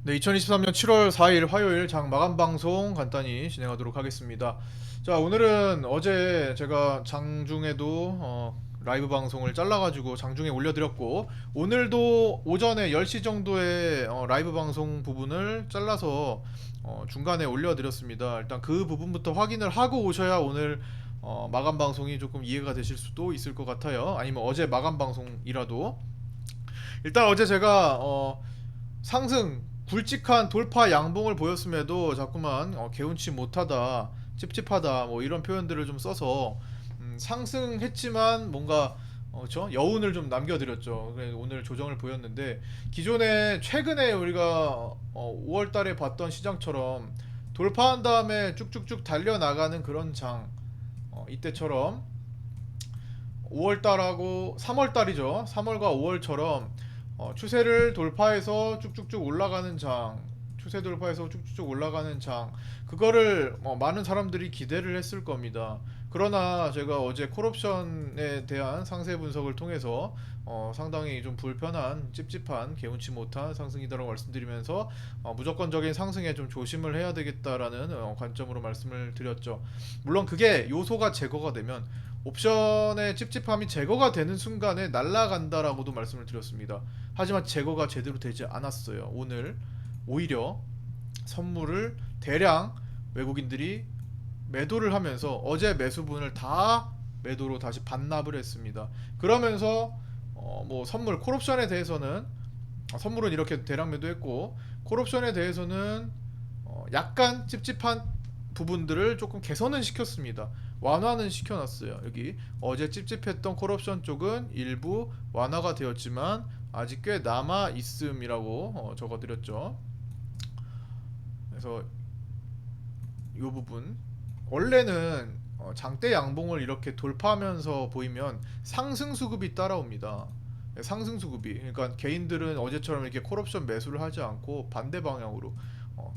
네, 2023년 7월 4일 화요일 장 마감 방송 간단히 진행하도록 하겠습니다. 자, 오늘은 어제 제가 장중에도 라이브 방송을 잘라가지고 장중에 올려드렸고, 오늘도 오전에 10시 정도에 라이브 방송 부분을 잘라서 중간에 올려드렸습니다. 일단 그 부분부터 확인을 하고 오셔야 오늘 마감 방송이 조금 이해가 되실 수도 있을 것 같아요. 아니면 어제 마감 방송이라도. 일단 어제 제가 상승 굵직한 돌파 양봉을 보였음에도 자꾸만 개운치 못하다, 찝찝하다 뭐 이런 표현들을 좀 써서 상승했지만 뭔가 여운을 좀 남겨드렸죠. 그래서 오늘 조정을 보였는데 기존에 최근에 우리가 5월 달에 봤던 시장처럼 돌파한 다음에 쭉쭉쭉 달려나가는 그런 장, 이때처럼 5월 달하고 3월 달이죠. 3월과 5월처럼 추세를 돌파해서 쭉쭉쭉 올라가는 장, 추세 돌파해서 쭉쭉쭉 올라가는 장, 그거를 많은 사람들이 기대를 했을 겁니다. 그러나 제가 어제 콜옵션에 대한 상세 분석을 통해서 상당히 좀 불편한, 찝찝한, 개운치 못한 상승이다라고 말씀드리면서 무조건적인 상승에 좀 조심을 해야 되겠다라는 관점으로 말씀을 드렸죠. 물론 그게 요소가 제거가 되면 옵션의 찝찝함이 제거가 되는 순간에 날아간다라고도 말씀을 드렸습니다. 하지만 제거가 제대로 되지 않았어요. 오늘 오히려 선물을 대량 외국인들이 매도를 하면서 어제 매수분을 다 매도로 다시 반납을 했습니다. 그러면서 뭐 선물 콜옵션에 대해서는 선물은 이렇게 대량 매도했고 콜옵션에 대해서는 약간 찝찝한 부분들을 조금 개선은 시켰습니다. 완화는 시켜놨어요. 여기 어제 찝찝했던 콜옵션 쪽은 일부 완화가 되었지만 아직 꽤 남아 있음이라고 적어드렸죠. 그래서 이 부분 원래는 장대 양봉을 이렇게 돌파하면서 보이면 상승 수급이 따라옵니다. 상승 수급이, 그러니까 개인들은 어제처럼 이렇게 콜옵션 매수를 하지 않고 반대 방향으로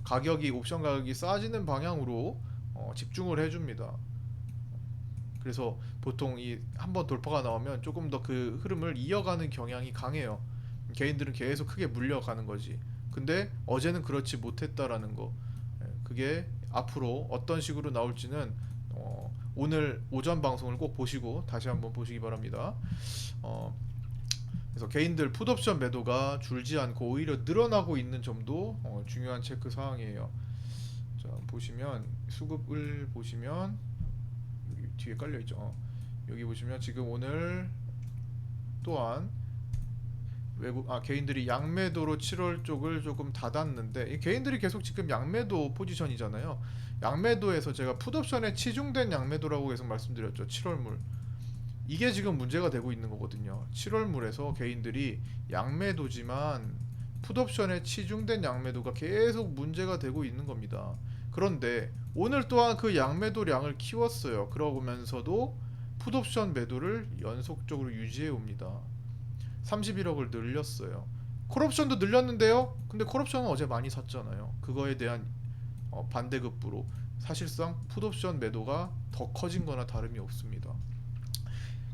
가격이 옵션 가격이 싸지는 방향으로 집중을 해줍니다. 그래서 보통 이 한번 돌파가 나오면 조금 더 그 흐름을 이어가는 경향이 강해요. 개인들은 계속 크게 물려가는 거지. 근데 어제는 그렇지 못했다라는 거. 그게 앞으로 어떤 식으로 나올지는 오늘 오전 방송을 꼭 보시고 다시 한번 보시기 바랍니다. 어, 그래서 개인들 풋옵션 매도가 줄지 않고 오히려 늘어나고 있는 점도 중요한 체크 사항이에요. 자, 보시면 수급을 보시면 여기 뒤에 깔려 있죠. 여기 보시면 지금 오늘 또한 개인들이 양매도로 7월 쪽을 조금 닫았는데 이 개인들이 계속 지금 양매도 포지션이잖아요. 양매도에서 제가 풋옵션에 치중된 양매도라고 계속 말씀드렸죠. 7월물. 이게 지금 문제가 되고 있는 거거든요. 7월물에서 개인들이 양매도지만 풋옵션에 치중된 양매도가 계속 문제가 되고 있는 겁니다. 그런데 오늘 또한 그 양매도량을 키웠어요. 그러면서도 풋옵션 매도를 연속적으로 유지해 옵니다. 31억을 늘렸어요. 콜옵션도 늘렸는데요. 근데 콜옵션은 어제 많이 샀잖아요. 그거에 대한 반대급부로 사실상 풋옵션 매도가 더 커진 거나 다름이 없습니다.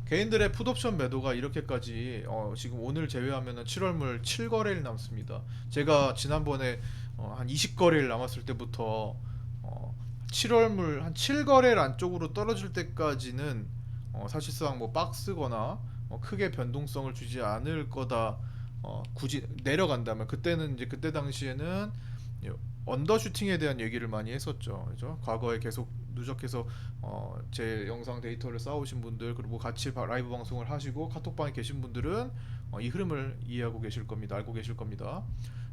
개인들의 풋옵션 매도가 이렇게까지 지금 오늘 제외하면은 7월물 7거래일 남습니다. 제가 지난번에 한 20거래일 남았을 때부터 7월물 한 7거래일 안쪽으로 떨어질 때까지는 사실상 뭐 박스거나 크게 변동성을 주지 않을 거다. 굳이 내려간다면 그때는 이제 그때 당시에는 언더슈팅에 대한 얘기를 많이 했었죠. 그죠? 과거에 계속 누적해서 제 영상 데이터를 쌓으신 분들 그리고 같이 라이브 방송을 하시고 카톡방에 계신 분들은 이 흐름을 이해하고 계실 겁니다. 알고 계실 겁니다.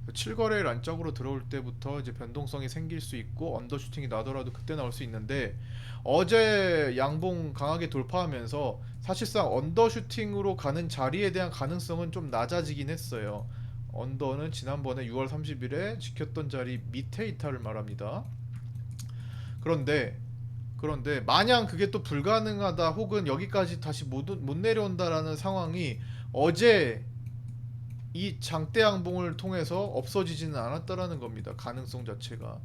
7거래일 안짝으로 들어올 때부터 이제 변동성이 생길 수 있고 언더슈팅이 나더라도 그때 나올 수 있는데 어제 양봉 강하게 돌파하면서 사실상 언더슈팅으로 가는 자리에 대한 가능성은 좀 낮아지긴 했어요. 언더는 지난번에 6월 30일에 지켰던 자리 밑에 이탈을 말합니다. 그런데 마냥 그게 또 불가능하다 혹은 여기까지 다시 못 내려온다라는 상황이 어제 이 장대 양봉을 통해서 없어지지는 않았다라는 겁니다. 가능성 자체가.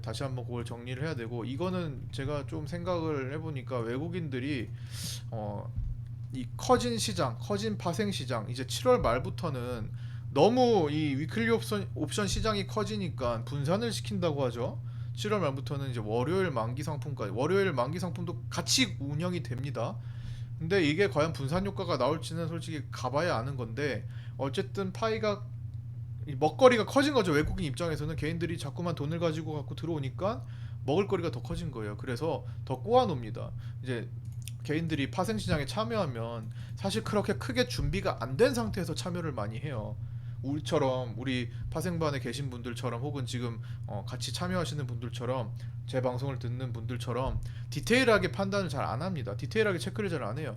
다시 한번 그걸 정리를 해야 되고 이거는 제가 좀 생각을 해보니까 외국인들이 이 커진 시장, 커진 파생 시장 이제 7월 말부터는 너무 이 위클리 옵션 시장이 커지니까 분산을 시킨다고 하죠. 7월 말부터는 이제 월요일 만기 상품까지, 월요일 만기 상품도 같이 운영이 됩니다. 근데 이게 과연 분산 효과가 나올지는 솔직히 가봐야 아는 건데, 어쨌든 파이가 이 먹거리가 커진 거죠. 외국인 입장에서는 개인들이 자꾸만 돈을 가지고 갖고 들어오니까 먹을거리가 더 커진 거예요. 그래서 더 꼬아놓습니다. 이제 개인들이 파생 시장에 참여하면 사실 그렇게 크게 준비가 안 된 상태에서 참여를 많이 해요. 우리처럼, 우리 파생반에 계신 분들처럼, 혹은 지금 같이 참여하시는 분들처럼, 제 방송을 듣는 분들처럼 디테일하게 판단을 잘 안 합니다. 디테일하게 체크를 잘 안 해요.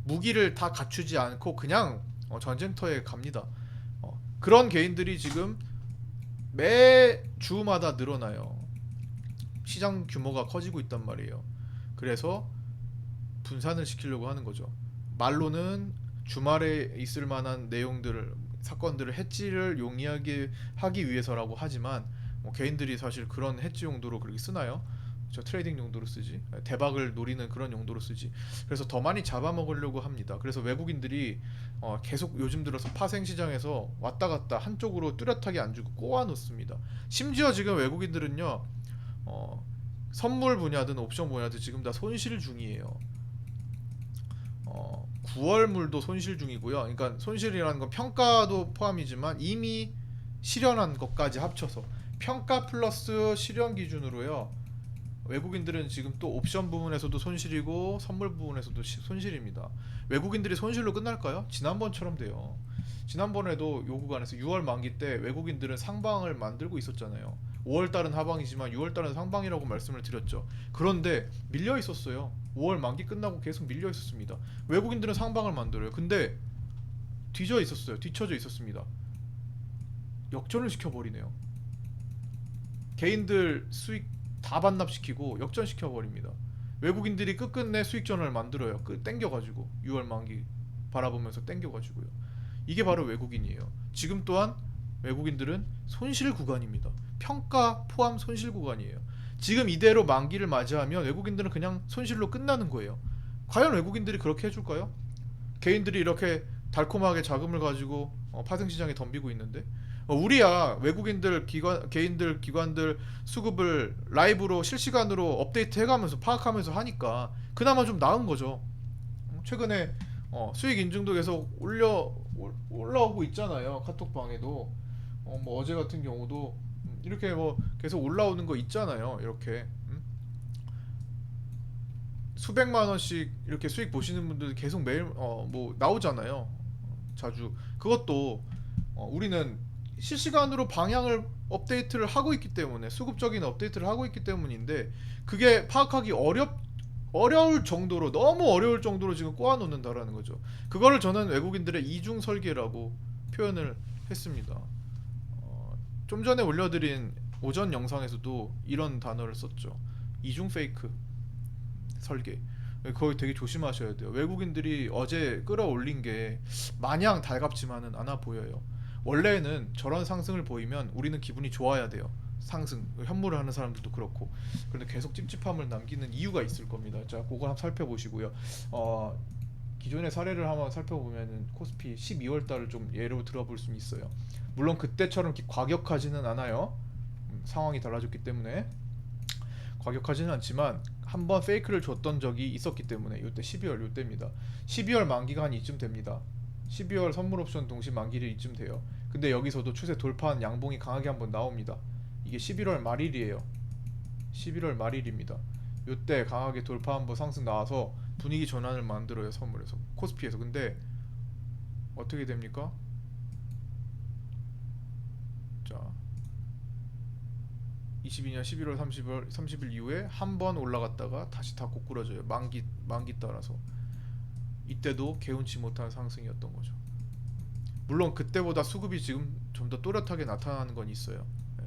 무기를 다 갖추지 않고 그냥 전쟁터에 갑니다. 그런 개인들이 지금 매 주마다 늘어나요. 시장 규모가 커지고 있단 말이에요. 그래서 분산을 시키려고 하는 거죠. 말로는 주말에 있을 만한 내용들을, 사건들을 해지를 용이하게 하기 위해서라고 하지만, 개인들이 사실 그런 해지 용도로 그렇게 쓰나요? 저 트레이딩 용도로 쓰지. 대박을 노리는 그런 용도로 쓰지. 그래서 더 많이 잡아먹으려고 합니다. 그래서 외국인들이 계속 요즘 들어서 파생 시장에서 왔다 갔다 한쪽으로 뚜렷하게 안 주고 꼬아 놓습니다. 심지어 지금 외국인들은요, 선물 분야든 옵션 분야든 지금 다 손실 중이에요. 9월물도 손실 중이고요. 그러니까 손실이라는 건 평가도 포함이지만 이미 실현한 것까지 합쳐서 평가 플러스 실현 기준으로요. 외국인들은 지금 또 옵션 부분에서도 손실이고 선물 부분에서도 손실입니다. 외국인들이 손실로 끝날까요? 지난번처럼 돼요. 지난번에도 요 구간에서 6월 만기 때 외국인들은 상방을 만들고 있었잖아요. 5월달은 하방이지만 6월달은 상방이라고 말씀을 드렸죠. 그런데 밀려 있었어요. 5월 만기 끝나고 계속 밀려 있었습니다. 외국인들은 상방을 만들어요. 근데 뒤져 있었어요. 뒤쳐져 있었습니다. 역전을 시켜버리네요. 개인들 수익 다 반납시키고 역전시켜버립니다. 외국인들이 끝끝내 수익전을 만들어요. 땡겨가지고 6월 만기 바라보면서 땡겨가지고요. 이게 바로 외국인이에요. 지금 또한 외국인들은 손실 구간입니다. 평가 포함 손실 구간이에요. 지금 이대로 만기를 맞이하면 외국인들은 그냥 손실로 끝나는 거예요. 과연 외국인들이 그렇게 해줄까요? 개인들이 이렇게 달콤하게 자금을 가지고 파생시장에 덤비고 있는데, 우리야 외국인들 개인들 기관들 수급을 라이브로 실시간으로 업데이트 해가면서 파악하면서 하니까 그나마 좀 나은 거죠. 최근에 수익 인증도 계속 올라오고 있잖아요. 카톡방에도 뭐 어제 같은 경우도 이렇게 뭐 계속 올라오는 거 있잖아요. 이렇게 수백만 원씩 이렇게 수익 보시는 분들 계속 매일 뭐 나오잖아요. 자주. 그것도 우리는 실시간으로 방향을 업데이트를 하고 있기 때문에, 수급적인 업데이트를 하고 있기 때문인데, 그게 파악하기 어려울 정도로, 너무 어려울 정도로 지금 꼬아놓는다라는 거죠. 그거를 저는 외국인들의 이중 설계라고 표현을 했습니다. 좀 전에 올려드린 오전 영상에서도 이런 단어를 썼죠. 이중 페이크 설계. 거기 되게 조심하셔야 돼요. 외국인들이 어제 끌어올린 게 마냥 달갑지만은 않아 보여요. 원래는 저런 상승을 보이면 우리는 기분이 좋아야 돼요. 상승, 현물을 하는 사람들도 그렇고. 그런데 계속 찝찝함을 남기는 이유가 있을 겁니다. 자, 그거 한번 살펴보시고요. 기존의 사례를 한번 살펴보면은 코스피 12월 달을 좀 예로 들어볼 수 있어요. 물론 그때처럼 과격하지는 않아요. 상황이 달라졌기 때문에 과격하지는 않지만 한번 페이크를 줬던 적이 있었기 때문에, 요때 12월 요때입니다. 12월 만기가 한 이쯤 됩니다. 12월 선물 옵션 동시 만기를 이쯤 돼요. 근데 여기서도 추세 돌파한 양봉이 강하게 한번 나옵니다. 이게 11월 말일이에요. 11월 말일입니다. 요때 강하게 돌파 한번 상승 나와서 분위기 전환을 만들어요. 선물에서, 코스피에서. 근데 어떻게 됩니까? 자, 22년 11월 30일 이후에 한 번 올라갔다가 다시 다 고꾸라져요. 만기 따라서. 이때도 개운치 못한 상승이었던 거죠. 물론 그때보다 수급이 지금 좀 더 또렷하게 나타나는 건 있어요. 네.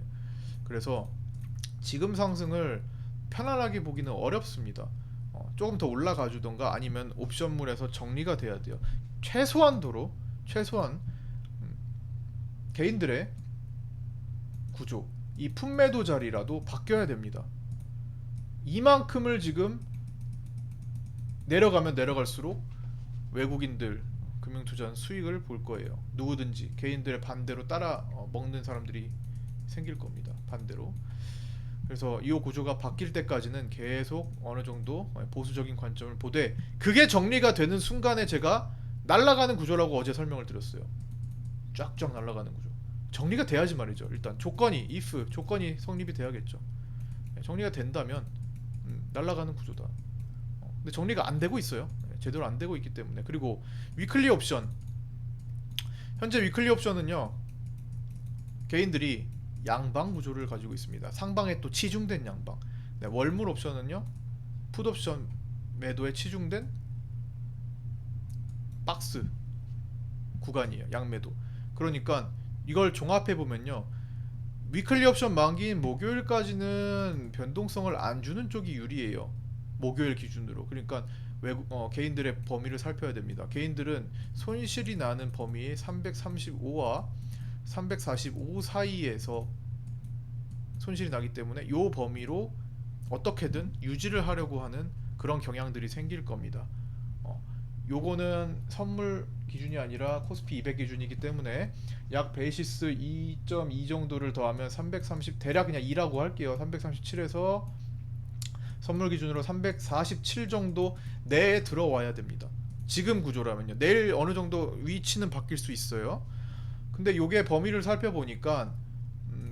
그래서 지금 상승을 편안하게 보기는 어렵습니다. 조금 더 올라가 주던가 아니면 옵션물에서 정리가 돼야 돼요. 최소한 개인들의 구조, 이 품매도 자리라도 바뀌어야 됩니다. 이만큼을 지금 내려가면 내려갈수록 외국인들, 금융투자는 수익을 볼 거예요. 누구든지 개인들의 반대로 따라 먹는 사람들이 생길 겁니다. 반대로. 그래서 이 구조가 바뀔 때까지는 계속 어느 정도 보수적인 관점을 보되, 그게 정리가 되는 순간에 제가 날아가는 구조라고 어제 설명을 드렸어요. 쫙쫙 날아가는 구조. 정리가 돼야지 말이죠. 일단 조건이 if 조건이 성립이 돼야겠죠. 정리가 된다면 날아가는 구조다. 근데 정리가 안 되고 있어요. 제대로 안 되고 있기 때문에. 그리고 위클리 옵션, 현재 위클리 옵션은요, 개인들이 양방 구조를 가지고 있습니다. 상방에 또 치중된 양방. 네, 월물 옵션은요, 풋 옵션 매도에 치중된 박스 구간이에요. 양매도. 그러니까 이걸 종합해 보면요, 위클리 옵션 만기인 목요일까지는 변동성을 안 주는 쪽이 유리해요. 목요일 기준으로. 그러니까 개인들의 범위를 살펴야 됩니다. 개인들은 손실이 나는 범위 335와 345 사이에서 손실이 나기 때문에 이 범위로 어떻게든 유지를 하려고 하는 그런 경향들이 생길 겁니다. 요거는 선물 기준이 아니라 코스피 200 기준이기 때문에 약 베이시스 2.2 정도를 더하면 330, 대략 그냥 2라고 할게요. 337에서 선물 기준으로 347 정도 내에 들어와야 됩니다. 지금 구조라면요. 내일 어느 정도 위치는 바뀔 수 있어요. 근데 요게 범위를 살펴보니까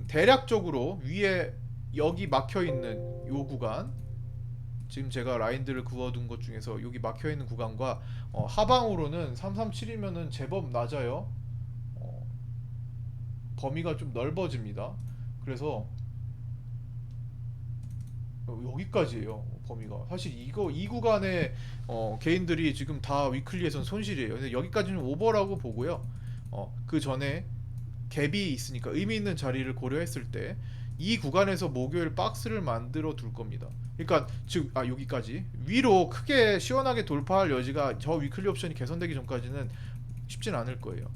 대략적으로 위에 여기 막혀있는 요 구간, 지금 제가 라인들을 그어둔 것 중에서 여기 막혀있는 구간과 하방으로는 337이면은 제법 낮아요. 범위가 좀 넓어집니다. 그래서 여기까지예요. 범위가 사실 이 구간에 개인들이 지금 다 위클리에선 손실이에요. 근데 여기까지는 오버라고 보고요. 그 전에 갭이 있으니까 의미 있는 자리를 고려했을 때 이 구간에서 목요일 박스를 만들어 둘 겁니다. 그러니까 즉 여기까지 위로 크게 시원하게 돌파할 여지가, 저 위클리 옵션이 개선되기 전까지는 쉽진 않을 거예요.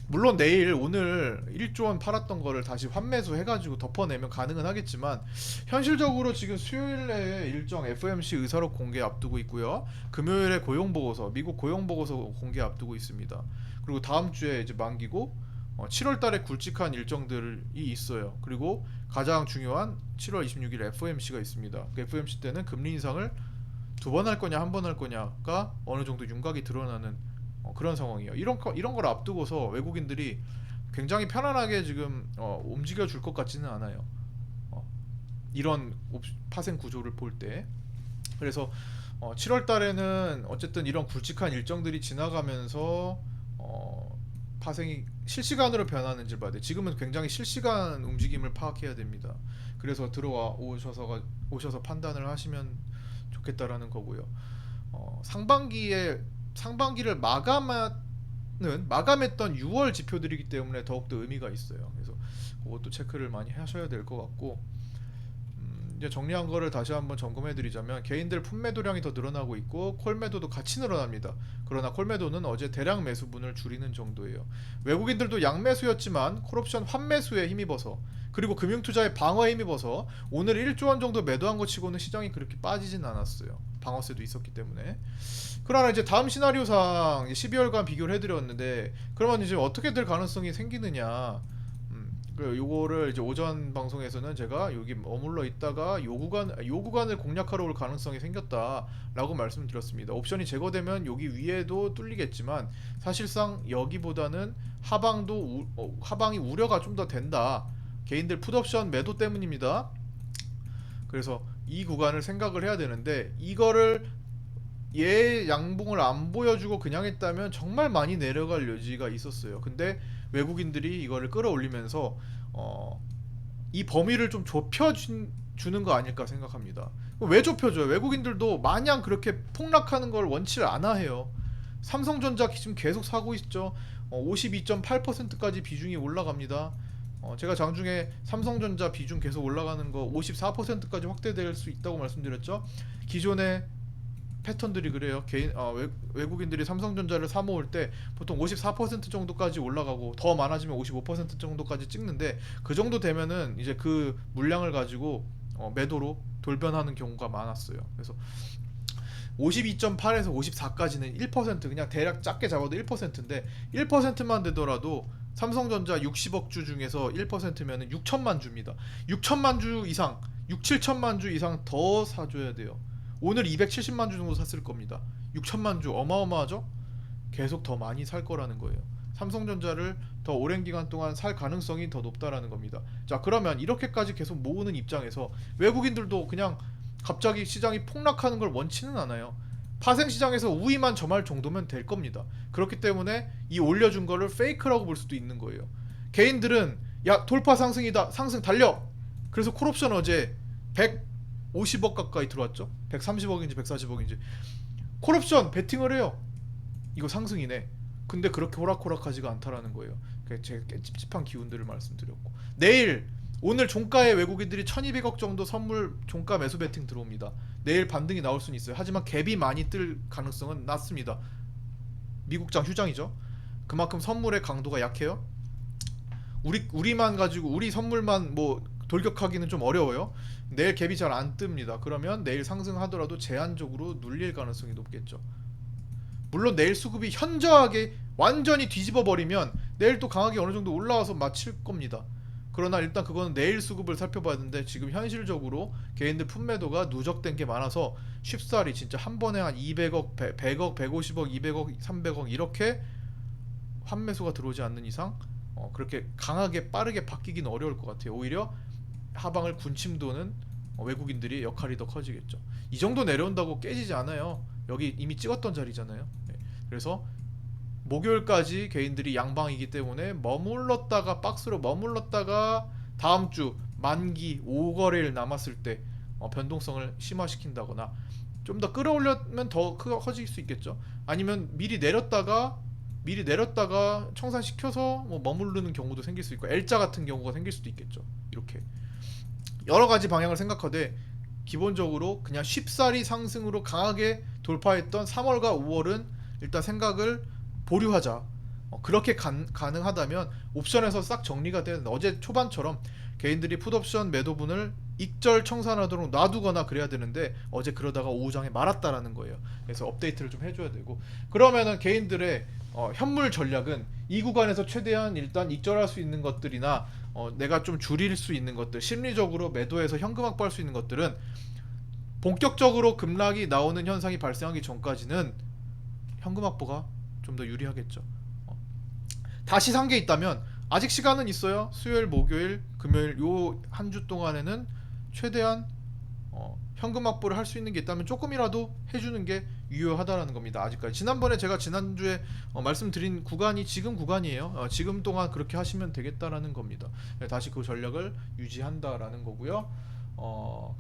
물론 내일 오늘 1조 원 팔았던 거를 다시 환매수 해가지고 덮어내면 가능은 하겠지만, 현실적으로 지금 수요일에 일정 FOMC 의사록 공개 앞두고 있고요. 금요일에 고용보고서, 미국 고용보고서 공개 앞두고 있습니다. 그리고 다음 주에 이제 만기고 7월 달에 굵직한 일정들이 있어요. 그리고 가장 중요한 7월 26일 FOMC가 있습니다. 그 FOMC 때는 금리 인상을 두 번 할 거냐 한 번 할 거냐가 어느 정도 윤곽이 드러나는 그런 상황이에요. 이런 걸 앞두고서 외국인들이 굉장히 편안하게 지금 움직여 줄 것 같지는 않아요. 이런 파생 구조를 볼 때. 그래서 7월 달에는 어쨌든 이런 굵직한 일정들이 지나가면서 파생이 실시간으로 변하는지를 봐야 돼. 지금은 굉장히 실시간 움직임을 파악해야 됩니다. 그래서 오셔서 판단을 하시면 좋겠다라는 거고요. 상반기를 마감했던 6월 지표들이기 때문에 더욱더 의미가 있어요. 그래서 그것도 체크를 많이 하셔야 될 것 같고, 이제 정리한 거를 다시 한번 점검해 드리자면, 개인들 품매도량이 더 늘어나고 있고 콜매도도 같이 늘어납니다. 그러나 콜매도는 어제 대량 매수분을 줄이는 정도예요. 외국인들도 양매수였지만 콜옵션 환매수에 힘입어서, 그리고 금융투자의 방어에 힘입어서 오늘 1조 원 정도 매도한 것 치고는 시장이 그렇게 빠지진 않았어요. 방어세도 있었기 때문에. 그러나 이제 다음 시나리오상 12월간 비교를 해드렸는데, 그러면 이제 어떻게 될 가능성이 생기느냐. 요거를 이제 오전 방송에서는 제가 여기 머물러 있다가 요 구간을 공략하러 올 가능성이 생겼다라고 말씀드렸습니다. 옵션이 제거되면 여기 위에도 뚫리겠지만 사실상 여기보다는 하방이 우려가 좀 더 된다. 개인들 풋옵션 매도 때문입니다. 그래서 이 구간을 생각을 해야 되는데, 이거를 얘 양봉을 안 보여주고 그냥 했다면 정말 많이 내려갈 여지가 있었어요. 근데 외국인들이 이거를 끌어올리면서 이 범위를 좀 좁혀주는 거 아닐까 생각합니다. 왜 좁혀줘요? 외국인들도 마냥 그렇게 폭락하는 걸 원치를 않아 해요. 삼성전자 지금 계속 사고 있죠. 52.8%까지 비중이 올라갑니다. 제가 장중에 삼성전자 비중 계속 올라가는 거 54%까지 확대될 수 있다고 말씀드렸죠. 기존의 패턴들이 그래요. 외국인들이 삼성전자를 사 모을 때 보통 54% 정도까지 올라가고 더 많아지면 55% 정도까지 찍는데, 그 정도 되면은 이제 그 물량을 가지고 매도로 돌변하는 경우가 많았어요. 그래서 52.8에서 54까지는 1%, 그냥 대략 작게 잡아도 1%인데 1%만 되더라도 삼성전자 60억 주 중에서 1%면은 6천만 주입니다. 6천만 주 이상, 6, 7천만 주 이상 더 사줘야 돼요. 오늘 270만 주 정도 샀을 겁니다. 6천만 주 어마어마하죠? 계속 더 많이 살 거라는 거예요. 삼성전자를 더 오랜 기간 동안 살 가능성이 더 높다라는 겁니다. 자, 그러면 이렇게까지 계속 모으는 입장에서 외국인들도 그냥 갑자기 시장이 폭락하는 걸 원치는 않아요. 파생 시장에서 우위만 점할 정도면 될 겁니다. 그렇기 때문에 이 올려준 거를 페이크라고 볼 수도 있는 거예요. 개인들은 야, 돌파 상승이다, 상승 달려. 그래서 콜옵션 어제 150억 가까이 들어왔죠. 130억인지 140억인지 콜옵션 베팅을 해요. 이거 상승이네. 근데 그렇게 호락호락하지가 않다라는 거예요. 제가 찝찝한 기운들을 말씀드렸고, 내일 오늘 종가에 외국인들이 1200억 정도 선물 종가 매수 베팅 들어옵니다. 내일 반등이 나올 수는 있어요. 하지만 갭이 많이 뜰 가능성은 낮습니다. 미국장 휴장이죠. 그만큼 선물의 강도가 약해요. 우리만 가지고 우리 선물만 뭐 돌격하기는 좀 어려워요. 내일 갭이 잘 안 뜹니다. 그러면 내일 상승하더라도 제한적으로 눌릴 가능성이 높겠죠. 물론 내일 수급이 현저하게 완전히 뒤집어 버리면 내일 또 강하게 어느 정도 올라와서 마칠 겁니다. 그러나 일단 그거는 내일 수급을 살펴봐야 되는데, 지금 현실적으로 개인들 품매도가 누적된 게 많아서 쉽사리 진짜 한 번에 한 200억, 100억, 150억, 200억, 300억 이렇게 환매수가 들어오지 않는 이상 그렇게 강하게 빠르게 바뀌기는 어려울 것 같아요. 오히려 하방을 군침도는 외국인들이 역할이 더 커지겠죠. 이 정도 내려온다고 깨지지 않아요. 여기 이미 찍었던 자리잖아요. 네. 그래서 목요일까지 개인들이 양방이기 때문에 머물렀다가 박스로 머물렀다가 다음 주 만기 5거래일 남았을 때 변동성을 심화시킨다거나 좀 더 끌어올리면 더 커질 수 있겠죠. 아니면 미리 내렸다가 청산시켜서 뭐 머무르는 경우도 생길 수 있고, L자 같은 경우가 생길 수도 있겠죠. 이렇게 여러 가지 방향을 생각하되 기본적으로 그냥 쉽사리 상승으로 강하게 돌파했던 3월과 5월은 일단 생각을 보류하자. 그렇게 가능하다면 옵션에서 싹 정리가 된 어제 초반처럼 개인들이 풋옵션 매도분을 익절 청산하도록 놔두거나 그래야 되는데 어제 그러다가 오후장에 말았다라는 거예요. 그래서 업데이트를 좀 해줘야 되고, 그러면은 개인들의 현물 전략은 이 구간에서 최대한 일단 익절할 수 있는 것들이나 내가 좀 줄일 수 있는 것들, 심리적으로 매도해서 현금 확보할 수 있는 것들은 본격적으로 급락이 나오는 현상이 발생하기 전까지는 현금 확보가 좀 더 유리하겠죠. 다시 산 게 있다면 아직 시간은 있어요. 수요일, 목요일, 금요일 요 한 주 동안에는 최대한 현금 확보를 할 수 있는 게 있다면 조금이라도 해주는 게 유효하다라는 겁니다. 아직까지 지난번에 제가 지난주에 말씀드린 구간이 지금 구간이에요. 지금 동안 그렇게 하시면 되겠다라는 겁니다. 네, 다시 그 전략을 유지한다라는 거고요.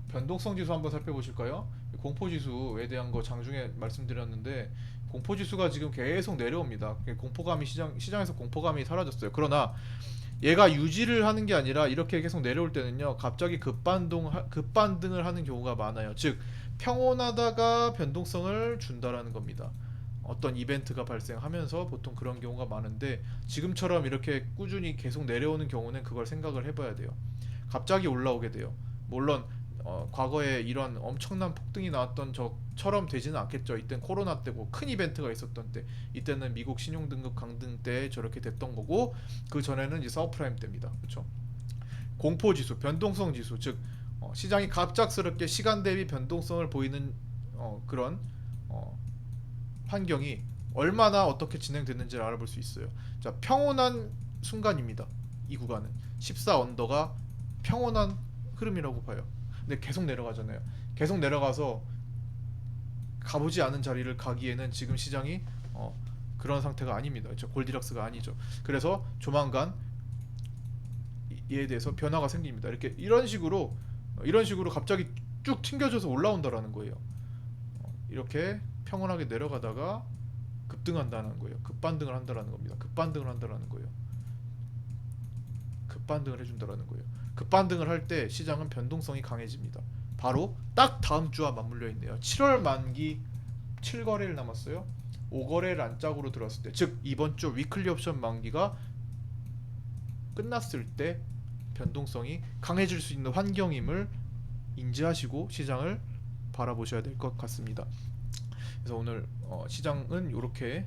변동성 지수 한번 살펴보실까요? 공포 지수에 대한 거 장중에 말씀드렸는데 공포 지수가 지금 계속 내려옵니다. 공포감이 시장에서 공포감이 사라졌어요. 그러나 얘가 유지를 하는 게 아니라 이렇게 계속 내려올 때는요, 갑자기 급반등을 하는 경우가 많아요. 즉 평온하다가 변동성을 준다라는 겁니다. 어떤 이벤트가 발생하면서 보통 그런 경우가 많은데, 지금처럼 이렇게 꾸준히 계속 내려오는 경우는 그걸 생각을 해봐야 돼요. 갑자기 올라오게 돼요. 물론 과거에 이런 엄청난 폭등이 나왔던 저처럼 되지는 않겠죠. 이땐 코로나 때고 큰 이벤트가 있었던 때, 이때는 미국 신용등급 강등 때 저렇게 됐던 거고, 그 전에는 이제 서프라임 때입니다. 그렇죠? 공포지수, 변동성지수, 즉 시장이 갑작스럽게 시간 대비 변동성을 보이는 그런 환경이 얼마나 어떻게 진행됐는지를 알아볼 수 있어요. 자, 평온한 순간입니다. 이 구간은 14 언더가 평온한 흐름이라고 봐요. 근데 계속 내려가잖아요. 계속 내려가서 가보지 않은 자리를 가기에는 지금 시장이 그런 상태가 아닙니다. 그렇죠? 골디락스가 아니죠. 그래서 조만간 이에 대해서 변화가 생깁니다. 이런 식으로 갑자기 쭉 튕겨져서 올라온다라는 거예요. 이렇게 평온하게 내려가다가 급등한다는 거예요. 급반등을 한다라는 겁니다. 급반등을 한다라는 거예요. 급반등을 해준다라는 거예요. 급반등을 할 때 시장은 변동성이 강해집니다. 바로 딱 다음 주와 맞물려 있네요. 7월 만기 7거래일 남았어요. 5거래일 안짝으로 들어왔을 때, 즉 이번 주 위클리 옵션 만기가 끝났을 때 변동성이 강해질 수 있는 환경임을 인지하시고 시장을 바라보셔야 될 것 같습니다. 그래서 오늘 시장은 이렇게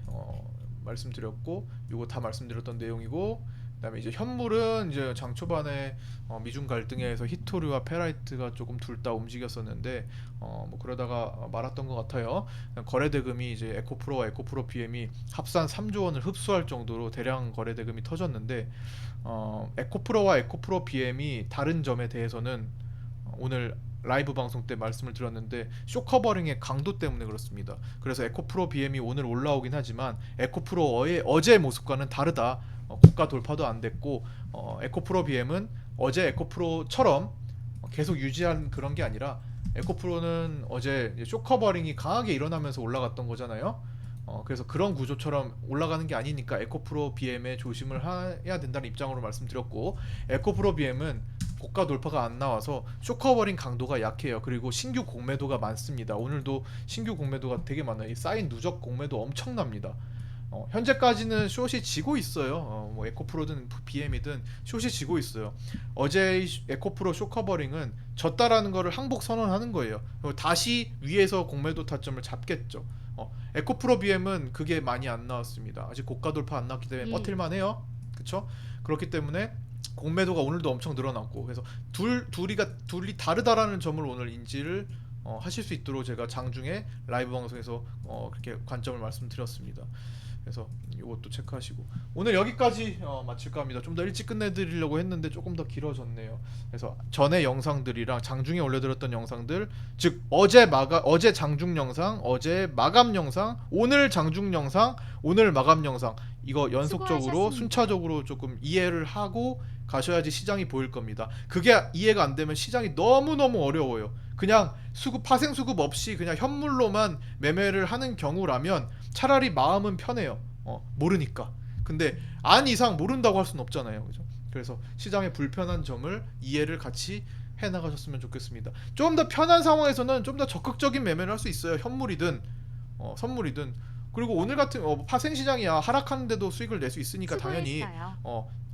말씀드렸고, 요거 다 말씀드렸던 내용이고, 그다음에 이제 현물은 이제 장 초반에 미중 갈등에 의해서 히토류와 페라이트가 조금 둘 다 움직였었는데 뭐 그러다가 말았던 것 같아요. 거래 대금이 이제 에코프로와 에코프로 BM이 합산 3조 원을 흡수할 정도로 대량 거래 대금이 터졌는데, 에코프로와 에코프로 BM이 다른 점에 대해서는 오늘 라이브 방송 때 말씀을 드렸는데, 쇼커버링의 강도 때문에 그렇습니다. 그래서 에코프로 BM이 오늘 올라오긴 하지만 에코프로의 어제 모습과는 다르다. 고가 돌파도 안 됐고, 에코프로 BM은 어제 에코프로처럼 계속 유지한 그런 게 아니라, 에코프로는 어제 쇼커버링이 강하게 일어나면서 올라갔던 거잖아요. 그래서 그런 구조처럼 올라가는 게 아니니까 에코프로 BM에 조심을 해야 된다는 입장으로 말씀드렸고, 에코프로 BM은 고가 돌파가 안 나와서 쇼커버링 강도가 약해요. 그리고 신규 공매도가 많습니다. 오늘도 신규 공매도가 되게 많아요. 이 쌓인 누적 공매도 엄청납니다. 현재까지는 숏이 지고 있어요. 뭐 에코프로든 BM이든 숏이 지고 있어요. 어제 에코프로 쇼커버링은 졌다라는 거를 항복 선언하는 거예요. 다시 위에서 공매도 타점을 잡겠죠. 에코프로 BM은 그게 많이 안 나왔습니다. 아직 고가 돌파 안 나왔기 때문에 버틸만 해요. 그쵸? 그렇기 때문에 공매도가 오늘도 엄청 늘어났고, 그래서 둘이 다르다라는 점을 오늘 인지를 하실 수 있도록 제가 장중에 라이브 방송에서 그렇게 관점을 말씀드렸습니다. 그래서 이것도 체크하시고, 오늘 여기까지 마칠까 합니다. 좀 더 일찍 끝내드리려고 했는데 조금 더 길어졌네요. 그래서 전에 영상들이랑 장중에 올려드렸던 영상들, 즉 어제 장중 영상, 어제 마감 영상, 오늘 장중 영상, 오늘 마감 영상, 이거 연속적으로 수고하셨습니다. 순차적으로 조금 이해를 하고 가셔야지 시장이 보일 겁니다. 그게 이해가 안 되면 시장이 너무너무 어려워요. 그냥 파생 수급 없이 그냥 현물로만 매매를 하는 경우라면 차라리 마음은 편해요. 모르니까. 근데 안 이상 모른다고 할 수는 없잖아요. 그죠? 그래서 시장의 불편한 점을 이해를 같이 해 나가셨으면 좋겠습니다. 좀 더 편한 상황에서는 좀 더 적극적인 매매를 할 수 있어요. 현물이든 선물이든. 그리고 오늘 같은 파생 시장이야 하락하는데도 수익을 낼 수 있으니까 당연히 수고했어요.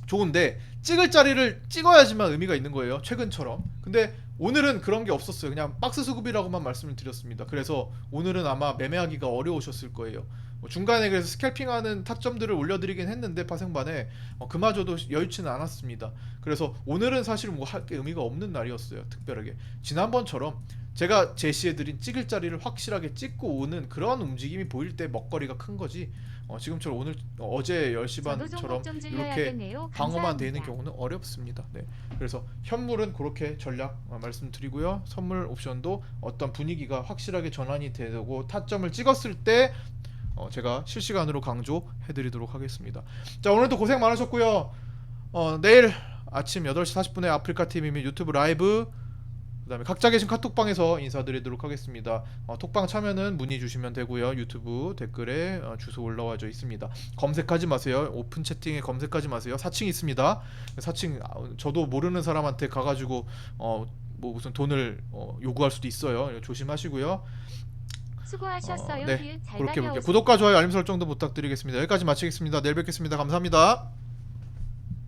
좋은데, 찍을 자리를 찍어야지만 의미가 있는 거예요. 최근처럼. 근데 오늘은 그런 게 없었어요. 그냥 박스 수급이라고만 말씀을 드렸습니다. 그래서 오늘은 아마 매매하기가 어려우셨을 거예요. 중간에 그래서 스캘핑하는 타점들을 올려드리긴 했는데 파생반에 그마저도 여의치는 않았습니다. 그래서 오늘은 사실 뭐 할 게 의미가 없는 날이었어요. 특별하게 지난번처럼 제가 제시해드린 찍을 자리를 확실하게 찍고 오는 그런 움직임이 보일 때 먹거리가 큰 거지, 지금처럼 오늘 어제 10시 저도 종목 반처럼 좀 이렇게 질러야겠네요. 방어만 되는 감사합니다. 경우는 어렵습니다. 네. 그래서 현물은 그렇게 전략 말씀드리고요. 선물 옵션도 어떤 분위기가 확실하게 전환이 되고 타점을 찍었을 때 제가 실시간으로 강조해드리도록 하겠습니다. 자, 오늘도 고생 많으셨고요. 내일 아침 8시 40분에 아프리카 TV 및 유튜브 라이브, 그다음에 각자 계신 카톡방에서 인사드리도록 하겠습니다. 톡방 참여는 문의 주시면 되고요. 유튜브 댓글에 주소 올라와져 있습니다. 검색하지 마세요. 오픈 채팅에 검색하지 마세요. 사칭 있습니다. 사칭 저도 모르는 사람한테 가가지고 뭐 무슨 돈을 요구할 수도 있어요. 조심하시고요. 수고하셨어요. 네, 길 잘 그렇게 볼게요. 다녀오세요. 구독과 좋아요, 알림 설정도 부탁드리겠습니다. 여기까지 마치겠습니다. 내일 뵙겠습니다. 감사합니다.